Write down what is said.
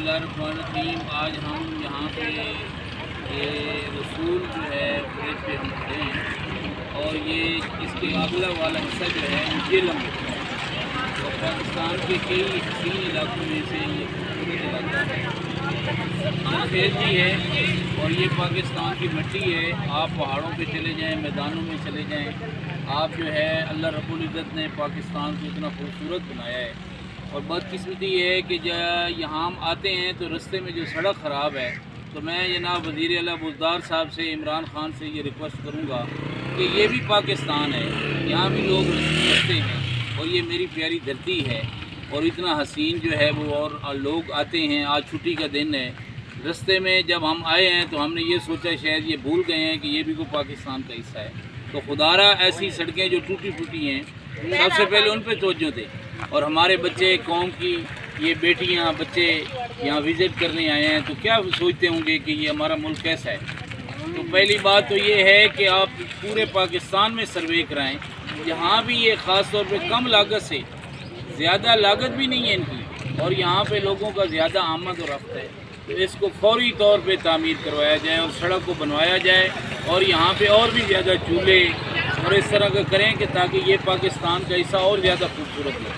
बिस्मिल्लाहिर्रहमानिर्रहीम। आज हम यहाँ पे ये रसूल जो है ब्रिज पे हम खड़े हैं और ये इसके अगला वाला हिस्सा जो है जेलम और पाकिस्तान के कई हसीन इलाकों में से ये खूबसूरत इलाका है, खेत भी है और ये पाकिस्तान की मिट्टी है। आप पहाड़ों पे चले जाएं, मैदानों में चले जाएं, आप जो है अल्लाह रब्बुल इज़्ज़त ने पाकिस्तान को इतना खूबसूरत बनाया है। और बदकिस्मती ये है कि यहाँ हम आते हैं तो रास्ते में जो सड़क ख़राब है, तो मैं जनाब वज़ीर आला बुज़दार साहब से, इमरान ख़ान से ये रिक्वेस्ट करूँगा कि ये भी पाकिस्तान है, यहाँ भी लोग रहते हैं और ये मेरी प्यारी धरती है और इतना हसीन जो है वो, और लोग आते हैं। आज छुट्टी का दिन है, रास्ते में जब हम आए हैं तो हमने ये सोचा शायद ये भूल गए हैं कि ये भी कोई पाकिस्तान का हिस्सा है। तो खुदारा ऐसी सड़कें जो टूटी फूटी हैं सबसे पहले उन पर तवज्जो दें। और हमारे बच्चे, कौम की ये बेटियां, बच्चे यहाँ विज़िट करने आए हैं तो क्या सोचते होंगे कि ये हमारा मुल्क कैसा है। तो पहली बात तो ये है कि आप पूरे पाकिस्तान में सर्वे कराएं, यहाँ भी ये ख़ास तौर पे कम लागत से, ज़्यादा लागत भी नहीं है इनकी, और यहाँ पे लोगों का ज़्यादा आमद और रफ्त है, तो इसको फौरी तौर पे तामीर करवाया जाए और सड़क को बनवाया जाए और यहाँ पे और भी ज़्यादा चूल्हे और इस तरह का करें कि ताकि ये पाकिस्तान का हिस्सा और ज़्यादा खूबसूरत हो।